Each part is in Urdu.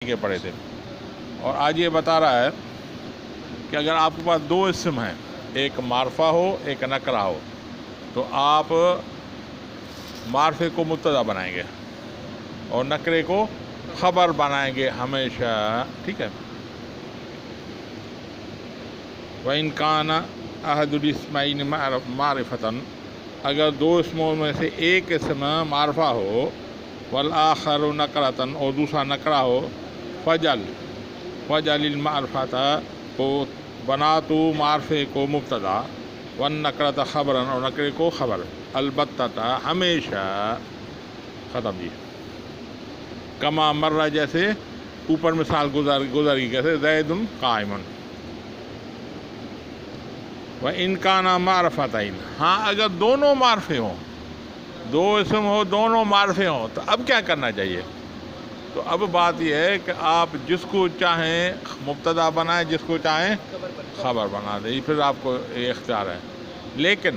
کے پڑھے تھے، اور آج یہ بتا رہا ہے کہ اگر آپ کے پاس دو اسم ہیں، ایک معرفہ ہو ایک نکرہ ہو، تو آپ معرفے کو مبتدا بنائیں گے اور نکرے کو خبر بنائیں گے ہمیشہ، ٹھیک ہے۔ وَإِنْ كَانَ أَحَدُ الْإِسْمَيْنِ مَعْرِفَةً، اگر دو اسموں میں سے ایک اسم معرفہ ہو، وَالْآخَرُ نَكْرَةً، اور دوسرا نکرہ ہو، فَجَلِ الْمَعْرِفَةَ، تو بنا تو معرفے کو مبتدا، وَالنَّكْرَةَ خبراً، اور نکرے کو خبر، البتہ ہمیشہ، ختم جی۔ کما مرہ، جیسے اوپر مثال گزر گئی، کیسے زید قائم۔ وَإِنْ كَانَ مَعْرِفَتَيْنِ، ہاں اگر دونوں معرفے ہوں، دو اسم ہو دونوں معرفے ہوں، تو اب کیا کرنا چاہیے؟ تو اب بات یہ ہے کہ آپ جس کو چاہیں مبتدا بنائیں، جس کو چاہیں خبر بنا دیں، یہ پھر آپ کو یہ اختیار ہے۔ لیکن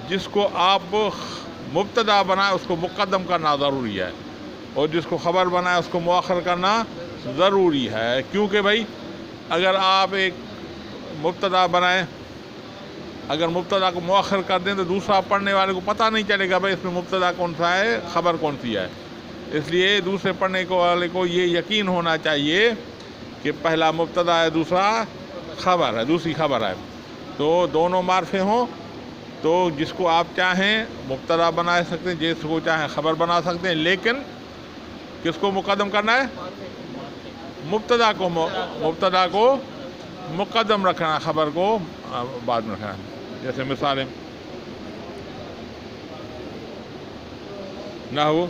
جس کو آپ مبتدا بنائیں اس کو مقدم کرنا ضروری ہے، اور جس کو خبر بنائیں اس کو مؤخر کرنا ضروری ہے، کیونکہ بھائی اگر آپ ایک مبتدا بنائیں، اگر مبتدا کو مؤخر کر دیں تو دوسرا پڑھنے والے کو پتہ نہیں چلے گا بھائی اس میں مبتدا کون سا ہے، خبر کون سی ہے۔ اس لیے دوسرے پڑھنے والے کو یہ یقین ہونا چاہیے کہ پہلا مبتدا ہے، دوسرا خبر ہے، دوسری خبر ہے۔ تو دونوں معرفے ہوں تو جس کو آپ چاہیں مبتدا بنا سکتے ہیں، جس کو چاہیں خبر بنا سکتے ہیں، لیکن کس کو مقدم کرنا ہے؟ مبتدا کو مقدم رکھنا ہے، خبر کو بعد میں رکھنا ہے۔ جیسے مثالیں نحو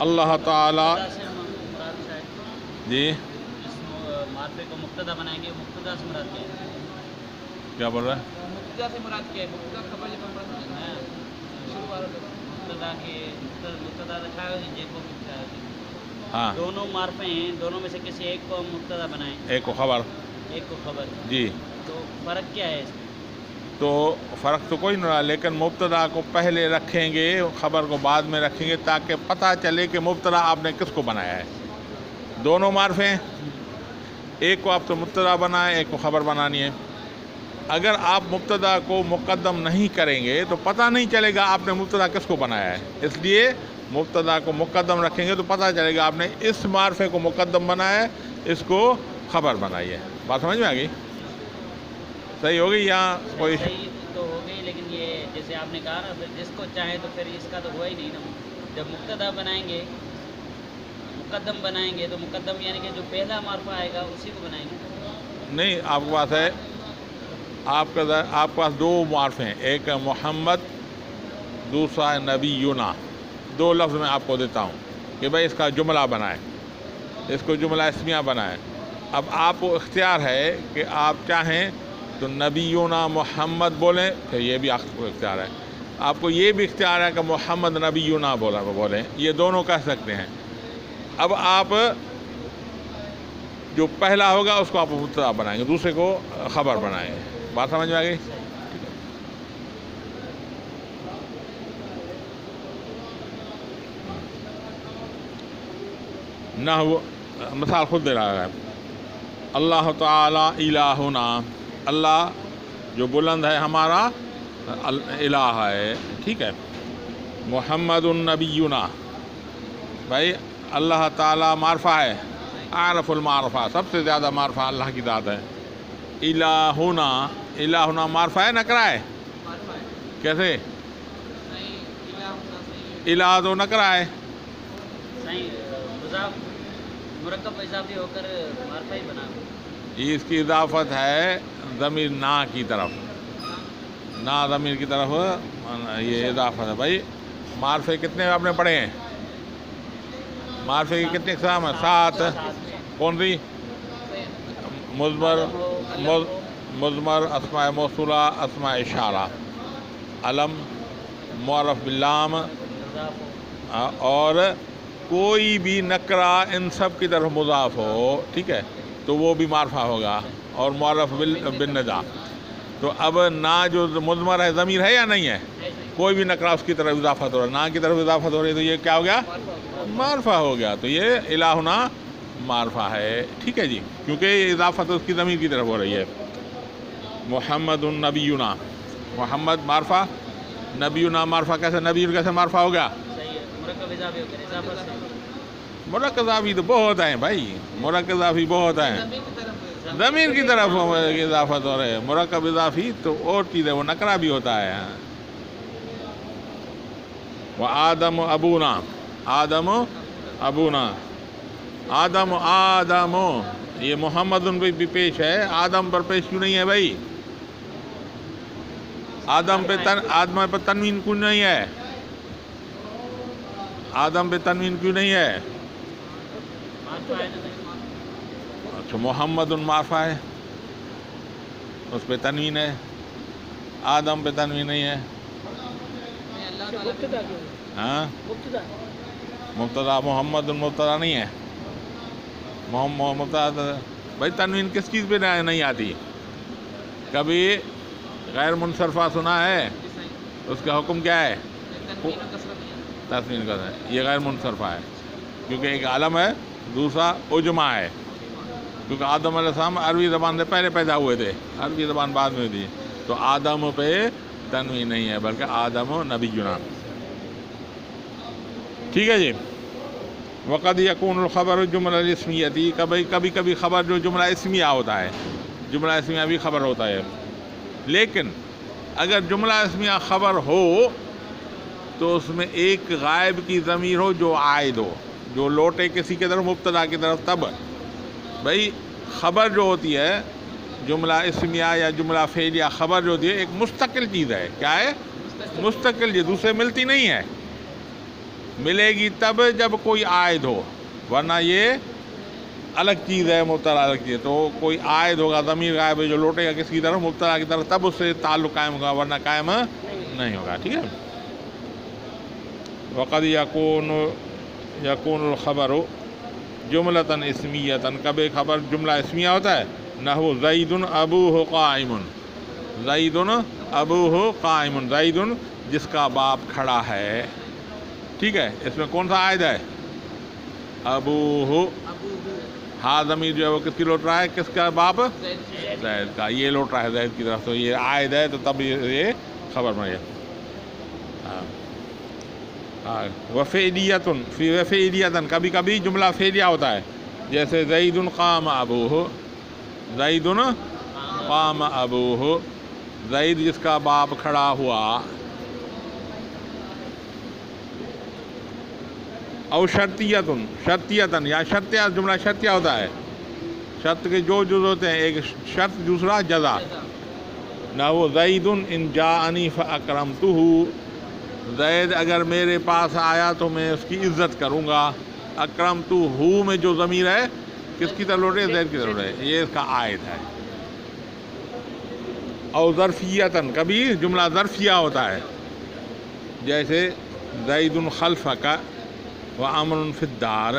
اللہ تعالی، جی معرفے کو مبتدا بنائیں گے، مبتدا سے مراد کیا ہے؟ کیا بول رہا ہے؟ مبتدا سے مراد کیا ہے؟ مبتدا خبر جب شروع والا مبتدا کے مبتدا رکھا ہے جے کو ہاں، دونوں معرفے ہیں، دونوں میں سے کسی ایک کو مبتدا بنائیں، ایک کو خبر، ایک کو خبر، جی۔ تو فرق کیا ہے اس میں؟ تو فرق تو کوئی نہیں رہا، لیکن مبتدا کو پہلے رکھیں گے، خبر کو بعد میں رکھیں گے، تاکہ پتہ چلے کہ مبتدا آپ نے کس کو بنایا ہے۔ دونوں معرفے ہیں، ایک کو آپ تو مبتدا بنائیں، ایک کو خبر بنانی ہے۔ اگر آپ مبتدا کو مقدم نہیں کریں گے تو پتہ نہیں چلے گا آپ نے مبتدا کس کو بنایا ہے، اس لیے مبتدا کو مقدم رکھیں گے تو پتہ چلے گا آپ نے اس معرفے کو مقدم بنایا ہے، اس کو خبر بنائی ہے۔ بات سمجھ میں آ گئی؟ صحیح ہو گئی یا کوئی؟ صحیح تو ہو گئی، لیکن یہ جیسے آپ نے کہا نا پھر جس کو چاہے، تو پھر اس کا تو ہوا ہی نہیں نا۔ جب مبتدا بنائیں گے، مقدم بنائیں گے، تو مقدم یعنی کہ جو پہلا معرفہ آئے گا اسی کو بنائیں گے۔ نہیں، آپ کے پاس ہے، آپ کے پاس دو معرفے ہیں، ایک ہے محمد، دوسرا ہے نبینا۔ دو لفظ میں آپ کو دیتا ہوں کہ بھائی اس کا جملہ بنائیں، اس کو جملہ اسمیہ بنائیں۔ اب آپ کو اختیار ہے کہ آپ چاہیں تو نبینا محمد بولیں، پھر یہ بھی آپ کو اختیار ہے۔ آپ کو یہ بھی اختیار ہے کہ محمد نبینا بولیں، یہ دونوں کہہ سکتے ہیں۔ اب آپ جو پہلا ہوگا اس کو آپ مبتدا بنائیں گے، دوسرے کو خبر بنائیں گے۔ بات سمجھ میں آ گئی؟ نحو مثال خود دے رہا ہے، اللہ تعالی الہنا، اللہ جو بلند ہے ہمارا الہ ہے، ٹھیک ہے۔ محمد النبینا، بھائی اللہ تعالی معرفہ ہے، عارف المعرفہ، سب سے زیادہ معرفہ اللہ کی ذات ہے۔ الہنا، الہنا معرفہ ہے نکرہ ہے؟ کیسے؟ الہ تو نکرہ ہے، مرکب اضافی ہو کر معرفہ ہی بنا۔ یہ اس کی اضافت ہے ضمیر نا کی طرف، نا ضمیر کی طرف یہ اضافت ہے۔ بھائی معرفے کتنے آپ نے پڑھے ہیں؟ معرفے کی کتنے اقسام ہیں؟ 7۔ کون سی؟ مضمر، اسماء موصولہ، اسماء اشارہ، علم، معرف باللام، اور کوئی بھی نکرہ ان سب کی طرف مضاف ہو، ٹھیک ہے، تو وہ بھی معرفہ ہوگا، اور معرف بالندا۔ تو اب نا جو مضمر ہے ضمیر ہے یا نہیں ہے؟ کوئی بھی نکرہ اس کی طرف اضافت ہو رہا ہے، نا کی طرف اضافت ہو رہی ہے، تو یہ کیا ہو گیا؟ معرفہ ہو گیا۔ تو یہ الہنا معرفہ ہے، ٹھیک ہے جی، کیونکہ یہ اضافت اس کی ضمیر کی طرف ہو رہی ہے. محمد نبینا، محمد معرفہ، نبینا معرفہ. کیسے نبی کیسے معرفہ ہو گیا؟ صحیح ہے، مرکب اضافی ہو گیا، اضافت سے. مرکب اضافی تو بہت ہیں بھائی، مرکب اضافی بہت ہیں. ضمیر کی طرف اضافت ہو رہے ہیں. مرکب اضافی تو اور چیز ہے، وہ نکرہ بھی ہوتا ہے. وآدم ابونا، آدم ابونا، آدم آدم، یہ محمد بھی پیش ہے، آدم پر پیش کیوں نہیں ہے بھائی؟ آدم پہ تنوین کیوں نہیں ہے؟ آدم پہ تنوین کیوں نہیں ہے؟ اچھا، محمد معرفہ ہے، اس پہ تنوین ہے، آدم پہ تنوین نہیں ہے. ہاں، مبتدا محمد مبتدا نہیں ہے. مبتدا بھائی تنوین کس چیز پہ نہیں آتی؟ کبھی غیر منصرفہ سنا ہے؟ اس کا حکم کیا ہے؟ تسنین کا ہے، یہ غیر منصرفہ ہے، کیونکہ ایک عالم ہے، دوسرا اجمع ہے. کیونکہ آدم علیہ السلام عربی زبان سے پہلے پیدا ہوئے تھے، عربی زبان بعد میں تھی، تو آدم پہ تنوین نہیں ہے بلکہ آدم نبینا. ٹھیک ہے جی. وقد یکون الخبر جملہ اسمیتی، کبھی کبھی خبر جو جملہ اسمیہ ہوتا ہے، جملہ اسمیہ بھی خبر ہوتا ہے. لیکن اگر جملہ اسمیہ خبر ہو تو اس میں ایک غائب کی ضمیر ہو جو عائد ہو، جو لوٹے کسی کی طرف، مبتدا کی طرف. تب بھائی خبر جو ہوتی ہے، جملہ اسمیہ یا جملہ فعلیہ خبر جو ہوتی ہے، ایک مستقل چیز ہے. کیا ہے؟ مستقل چیز، دوسرے ملتی نہیں ہے. ملے گی تب جب کوئی عائد ہو، ورنہ یہ الگ چیز ہے، مبتدا الگ چیز ہے. تو کوئی عائد ہوگا، ضمیر غائب ہے جو لوٹے گا کسی کی طرف، مبتدا کی طرف، تب اس سے تعلق قائم ہوگا، ورنہ قائم نہیں ہوگا. ٹھیک ہے. وقد یکون الخبر جملۃ اسمیۃ، کبھی خبر جملہ اسمیہ ہوتا ہے. نحو زید ابوہ قائم، زید ابوہ قائم، زید جس کا باپ کھڑا ہے. ٹھیک ہے. اس میں کون سا عائد ہے؟ ابوہ. ہاں ضمیر جو ہے وہ کس کی لوٹ رہا ہے؟ کس کا باپ؟ زید کا. یہ لوٹ رہا ہے زید کی طرف، تو یہ عائد ہے، تو تب یہ خبر بن گیا. وفعلیۃ، فی وفعلیۃ، کبھی کبھی جملہ فعلیہ ہوتا ہے، جیسے زید قام ابوہ، زید قام ابوہ، زید جس کا باپ کھڑا ہوا. او شرطیۃ، شرطیۃ یا شرطیہ، جملہ شرطیہ ہوتا ہے. شرط کے جو جز ہوتے ہیں، ایک شرط، دوسرا جزا. نحو زید ان جاءنی فاکرمتہ، زید اگر میرے پاس آیا تو میں اس کی عزت کروں گا. اکرمتہ میں جو ضمیر ہے کس کی طرف لوٹے؟ زید کی طرف لوٹے، یہ اس کا عائد ہے. او ظرفیۃ، کبھی جملہ ظرفیہ ہوتا ہے، جیسے زید خلفک وعمر فی الدار.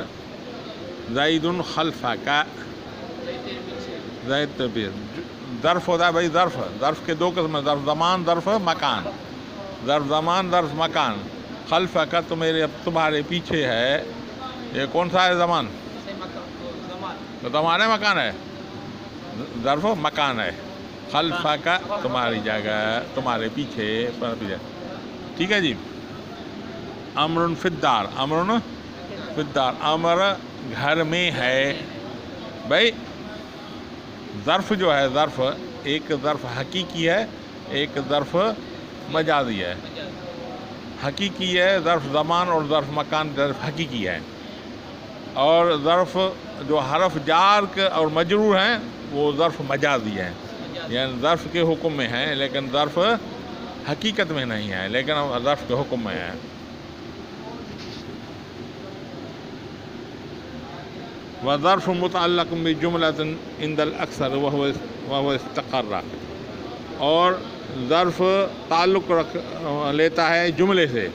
زید خلفک، زید ظرف ہوتا ہے بھائی. ظرف کے دو قسم ہیں، ظرف زمان، ظرف مکان. ظرف زمان، ظرف مکان. خلفک تو تمہارے پیچھے ہے، یہ کون سا ہے؟ زمان. تو تمہارے مکان ہے، ظرف مکان ہے. خلفک تمہاری جگہ، تمہارے پیچھے. ٹھیک ہے جی. امر فی الدار، امر فی الدار، امر گھر میں ہے. بھائی ظرف جو ہے، ظرف ایک ظرف حقیقی ہے، ایک ظرف مجازی ہے. حقیقی ہے ظرف زمان اور ظرف مکان، ظرف حقیقی ہے. اور ظرف جو حرف جار اور مجرور ہیں وہ ظرف مجازی ہیں، یعنی ظرف کے حکم میں ہیں لیکن ظرف حقیقت میں نہیں ہے، لیکن ظرف کے حکم میں ہے. وظرف متعلق بجملۃ عند الاکثر وهو استقر، اور ظرف تعلق لیتا ہے جملے سے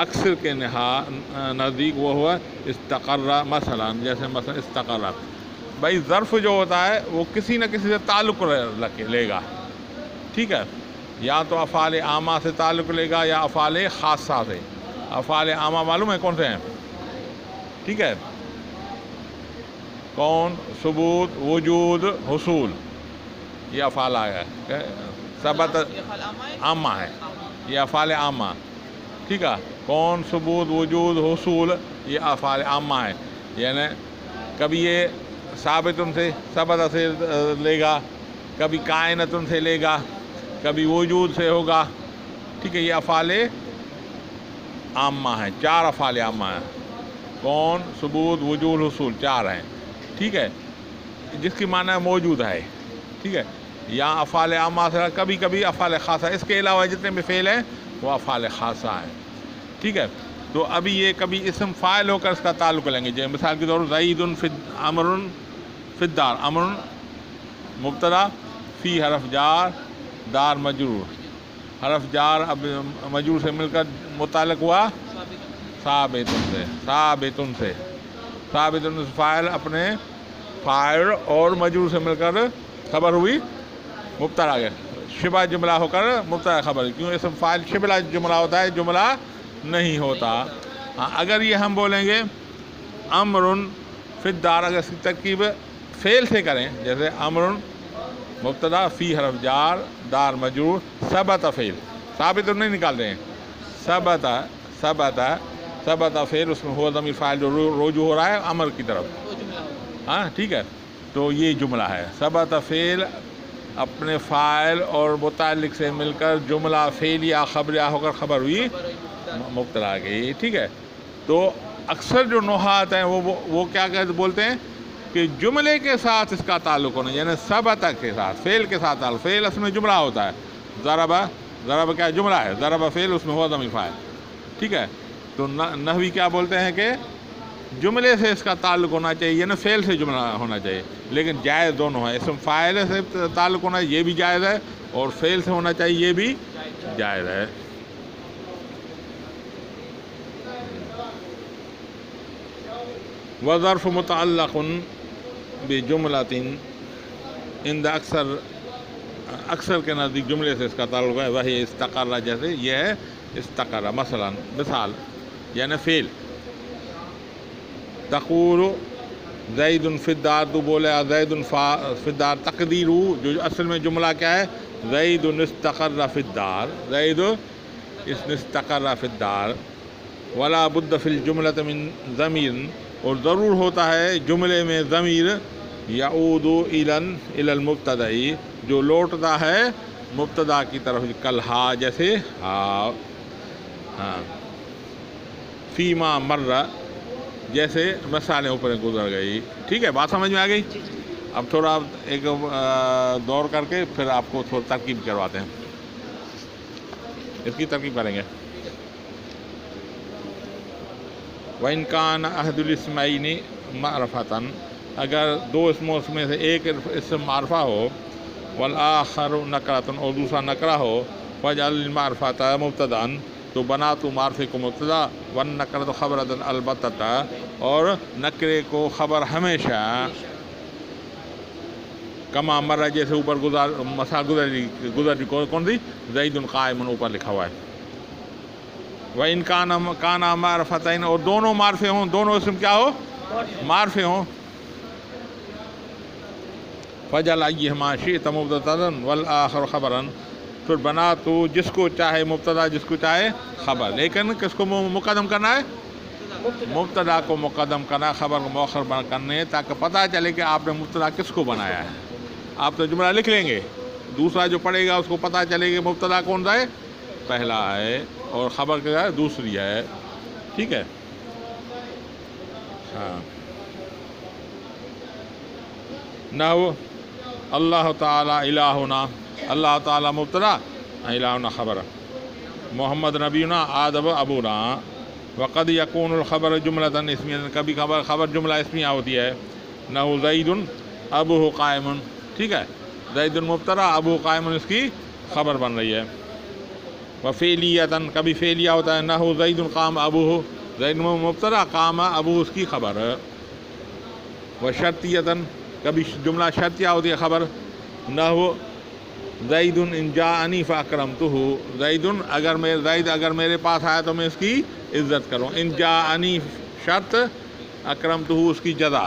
اکثر کے نزدیک، وہ ہوا استقر. مثلا جیسے مثلا استقر. بھائی ظرف جو ہوتا ہے وہ کسی نہ کسی سے تعلق لے گا. ٹھیک ہے. یا تو افعال عامہ سے تعلق لے گا یا افعال خاصہ سے. افعال عامہ معلوم ہے کون سے ہیں؟ ٹھیک ہے. کون ثبوت وجود حصول یہ افعال آیا ہے ثبت عامہ ہے یہ افعال عامہ ٹھیک ہے کون ثبوت وجود حصول یہ افعال عامہ ہے یعنی کبھی یہ ثابتن سے ثبت سے لے گا کبھی کائنتن سے لے گا کبھی وجود سے ہوگا ٹھیک ہے یہ افعال عامہ ہیں 4 افعال عامہ ہیں کون ثبوت وجود حصول 4 ہیں ٹھیک ہے جس کی معنی موجود ہے ٹھیک ہے یہاں افعال عامہ سے کبھی کبھی افعال خاصہ اس کے علاوہ جتنے بھی فعل ہیں وہ افعال خاصہ ہیں ٹھیک ہے تو ابھی یہ کبھی اسم فاعل ہو کر اس کا تعلق لیں گے جیسے مثال کے طور پر زید امر فی الدار امر مبتدا فی حرف جار دار مجرور حرف جار اب مجرور سے مل کر متعلق ہوا ثابتن سے فاعل اپنے فاعل اور مجرور سے مل کر خبر ہوئی مبتدا گئے شبہ جملہ ہو کر مبتدا خبر کیوں اسم فاعل شبہ جملہ ہوتا ہے جملہ نہیں ہوتا ہاں اگر یہ ہم بولیں گے امر فی الدار اگر اس کی ترکیب فعل سے کریں جیسے امر مبتدا فی حرف جار دار مجرور ثبت فعل ثابت نہیں نکالتے ہیں ثبت فعل اس میں ہوا ضمیر فاعل جو رجوع ہو رہا ہے امر کی طرف ہاں ٹھیک ہے تو یہ جملہ ہے ثبت فعل اپنے فاعل اور متعلق سے مل کر جملہ فعلیہ خبریہ ہو کر خبر ہوئی مبتدا گئی ٹھیک ہے تو اکثر جو نحات ہیں وہ کیا بولتے ہیں کہ جملے کے ساتھ اس کا تعلق ہونا یعنی ثبت کے ساتھ فعل کے ساتھ تعلق فعل اس میں جملہ ہوتا ہے ضرب کیا جملہ ہے ضرب فعل اس میں ہوا ضمیر فاعل ٹھیک ہے تو نحوی کیا بولتے ہیں کہ جملے سے اس کا تعلق ہونا چاہیے یعنی فعل سے جملہ ہونا چاہیے لیکن جائز دونوں ہے اسم فاعل سے تعلق ہونا یہ بھی جائز ہے اور فعل سے ہونا چاہیے یہ بھی جائز ہے وظرف متعلق بجملۃ عند اکثر کے نزدیک جملے سے اس کا تعلق ہے وہی استقر جیسے یہ ہے استقر مثلا مثال یعنی فعل تقول زید فی الدار تو بولے زید فی الدار تقدیر جو اصل میں جملہ کیا ہے زید استقر فی الدار زید استقر فی الدار ولا بد فی الجملۃ من ضمیر اور ضرور ہوتا ہے جملے میں ضمیر یعود الی المبتدا جو لوٹتا ہے مبتدا کی طرف کل ہا جیسے ہاں فیما مر جیسے مثالیں اوپر گزر گئی ٹھیک ہے بات سمجھ میں آ گئی اب تھوڑا ایک دور کر کے پھر آپ کو تھوڑا ترکیب کرواتے ہیں اس کی ترکیب کریں گے وَإِنْ كَانَ أَحَدُ الْإِسْمَيْنِ مَعْرَفَةً اگر 2 اسموں میں سے ایک اسم معرفہ ہو وَالْآخَرُ نَكْرَةٌ اور دوسرا نکرہ ہو فَاجْعَلِ الْمَعْرِفَةَ مُبْتَدًا تو بنا تو معرفے کو مبتدا وَالنَّكْرَةُ خَبْرًا الْبَتَّةً اور نکرے کو خبر ہمیشہ کما مرہ جیسے اوپر مثال گزر کون سی زید قائم اوپر لکھا ہوا ہے وَإِنْ كَانَ مَعْرَفَتَيْنِ اور دونوں معرفے ہوں دونوں اسم کیا ہو معرفے ہوں فَجَعَلْ أَيَّهُمَا شِئْتَ مُبْتَدًا وَالْآخَرُ خَبَرًا پھر بنا تو جس کو چاہے مبتدا جس کو چاہے خبر لیکن کس کو مقدم کرنا ہے مبتدا کو مقدم کرنا خبر کو مؤخر کرنے تاکہ پتہ چلے کہ آپ نے مبتدا کس کو بنایا ہے آپ تو جملہ لکھ لیں گے دوسرا جو پڑھے گا اس کو پتہ چلے کہ مبتدا کون سا ہے پہلا ہے اور خبر کیا ہے دوسری ہے ٹھیک ہے ہاں نحو اللہ تعالی الہنا اللہ تعالی مبتدا الہنا خبر محمد نبینا آدم ابونا وقد یکون الخبر جملۃ اسمیہ کبھی خبر جملہ اسمیہ ہوتی ہے نحو زید ابوہ قائم ٹھیک ہے زید مبتدا ابوہ قائم اس کی خبر بن رہی ہے وفعلیتاً کبھی فعلیہ ہوتا ہے نحو زید قام ابوہ زید مبتدا قام ابوہ اس کی خبر وشرطیتاً کبھی جملہ شرطیہ ہوتی ہے خبر نحو زید ان جاءنی فاکرمتہ زید اگر میرے پاس آیا تو میں اس کی عزت کروں ان جاءنی شرط اکرمتہ اس کی جزا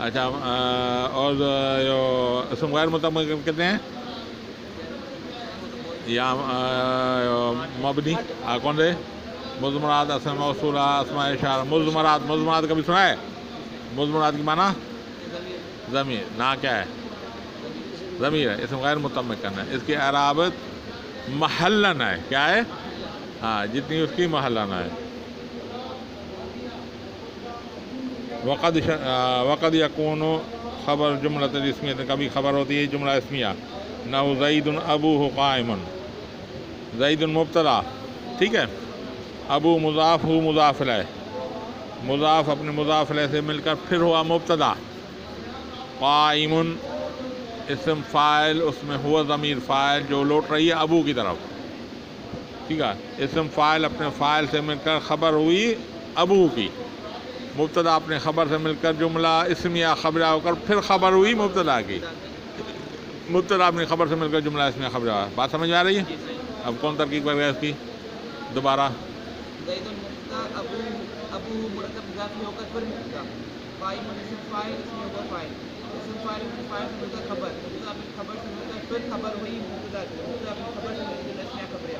اچھا اور اسم غیر متم کتنے ہیں یا مبنی کون سے مضمرات اسم موصولہ اسماء اشارہ مضمرات کبھی سنا ہے مضمرات کی معنی ضمیر نا کیا ہے ضمیر ہے اسم غیر متم کرنا ہے اس کی اعرابت محلن ہے کیا ہے ہاں جتنی اس کی محلن ہے وقد یکون خبر جملۃ اسمیہ کبھی خبر ہوتی ہے جملہ اسمیہ نحو زید ابوہ قائم زید مبتدا ٹھیک ہے ابو مضاف ہو مضاف الیہ مضاف اپنے مضاف الیہ سے مل کر پھر ہوا مبتدا قائم اسم فاعل اس میں ہوا ضمیر فاعل جو لوٹ رہی ہے ابو کی طرف ٹھیک ہے اسم فاعل اپنے فاعل سے مل کر خبر ہوئی ابو کی مبتدا اپنے خبر سے مل کر جملہ اسمیہ خبرہ ہو کر پھر خبر ہوئی مبتدا کی مبتدا اپنی خبر سے مل کر جملہ اسمیہ خبرہ ہوا بات سمجھ میں آ رہی ہے اب کون ترکیب کر گیا اس کی دوبارہ ابو مرکب اضافی ہو کر پھر مبتدا قائم اسم فاعل اس میں ہوا فاعل اسم فاعل اپنے فاعل سے مل کر خبر مبتدا اپنی خبر سے مل کر پھر خبر ہوئی مبتدا کی مبتدا اپنی خبر سے مل کر اسمیہ خبرہ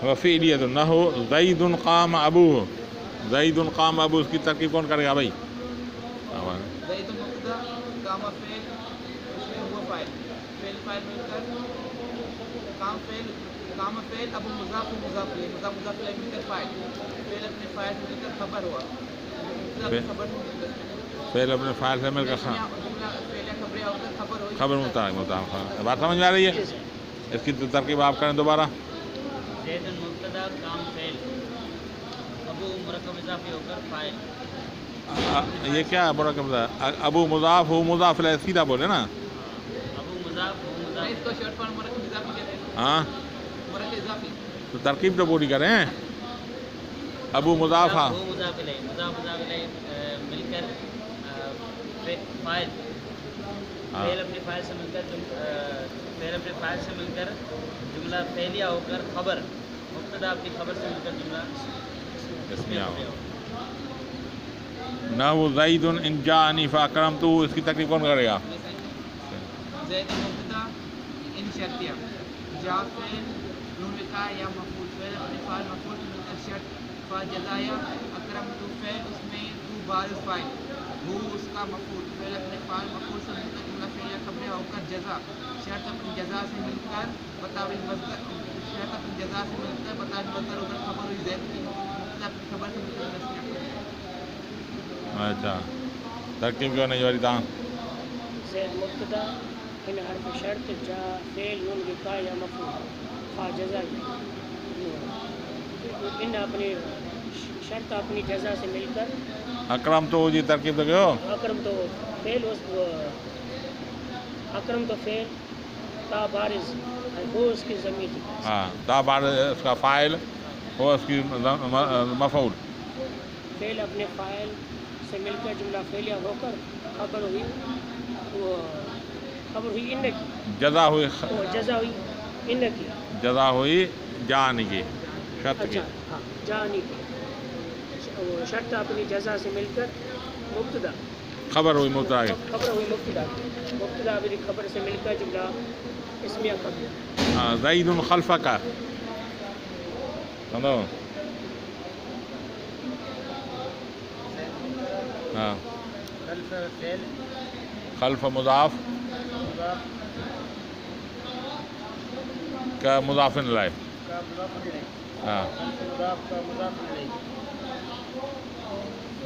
وفعلیۃ نحو زید قام ابوہ زید قام ابو اس کی ترکیب کون کرے گا بھائی زید مبتدا قام فعل اس میں ہوا فاعل فعل فاعل مل کر قام فعل ابو مضاف مضاف الیہ مضاف الیہ مل کر فاعل فعل اپنے فاعل سے مل کر خبر ہوا فعل اپنے فاعل سے مل کر خبر مبتدا بات سمجھ میں آ رہی ہے اس کی ترکیب آپ کریں دوبارہ زید مبتدا قام فعل ابو مرکب اضافی ہو کر فاعل یہ کیا ہے مرکب ابو مضاف ہو مضاف الیہ سیدھا بولے نا ابو مضاف ہو مضاف اس کو شارٹ فارم مرکب اضافی کہتے ہیں ہاں مرکب اضافی تو ترکیب تو پوری کریں ابو مضاف ہاں مضاف الیہ مل کر فاعل فعل اپنے فاعل سے مل کر فعل اپنے فاعل سے مل کر جملہ فعلیہ ہو کر خبر مبتدا اپنی خبر سے مل کر جملہ اسمیہ ہو نحو زید ان جاءنی فاکرمتہ اس کی ترکیب کون کرے گا زید مبتدا ان شرطیہ جا فعل نون وقاع یا مفعول فعل اپنے فاعل مفعول سے مل کر شرط فا جزایا اکرمت فعل اس میں تو بارز فاعل ہو اس کا مفعول فعل اپنے فاعل مفعول سے مل کر جملہ فعلیہ خبرہ ہو کر جزا شرط اپنی جزا سے مل کر بطور مصدر شرط اپنی جزا سے مل کر بطور مصدر ہو کر خبر ہوئی زید کی مطلب اپنی خبر سے مل کر تسمیہ اچھا ترکیب کیوں نہیں جواری تھا زید مبتدا ان حرف شرط جا فعل نون وقاع یا مفعول فا جزا ان اپنی شرط اپنی جزا سے مل کر اکرم تو جی ترکیب تو کہو اکرم تو فعل اکرم تو فعل تا بارز وہ اس کی ضمیر تھی ہاں تا بعد اس کا فاعل ہو اس کی مفعول فعل اپنے فاعل سے مل کر جملہ فعلیہ ہو کر خبر ہوئی ان کی جزا ہوئی جزا ہوئی ان کی جزا ہوئی جان کی شرط کی اچھا ہاں جانی کی شرط اپنی جزا سے مل کر مبتدا خبر ہوئی مبتدا کی خبر ہوئی مبتدا اپنی خبر سے مل کر جملہ اسمیہ خبر زید خلفک سمجھو ہاں خلف فعل خلف مضاف مضاف کا مضاف الیہ کا مضاف الیہ ہاں مضاف کا مضاف الیہ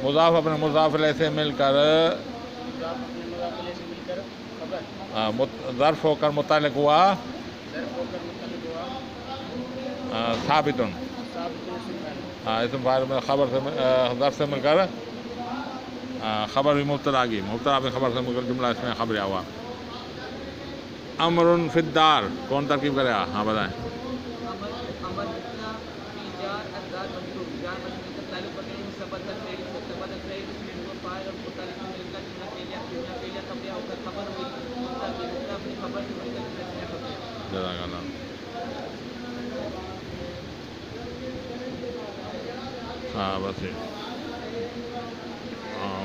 مضاف اپنے مضاف الیہ سے مل کر مضاف اپنے مضاف الیہ سے مل کر خبر ظرف ہو کر متعلق ہوا ظرف ہو کر متعلق ہوا ثابت ثابت اسم فاعل ہاں اسم فاعل میں خبر سے ظرف سے مل کر خبر بھی مبتدا کی مبتدا اپنی خبر سے مل کر جملہ اس میں خبر ہوا امر فی الدار کون ترکیب کرے گا ہاں بتائیں امر مبتدا فی جار الدار مجرور جار مجرور کا تعلق بغیر ثبت فعل اس میں ہوا فاعل اور متعلق مل کر جملہ فعلیہ خبرہ ہو کر خبر ہوئی مبتدا اپنی خبر سے مل کر اسمیہ خبرہ جزاک اللہ ہاں بس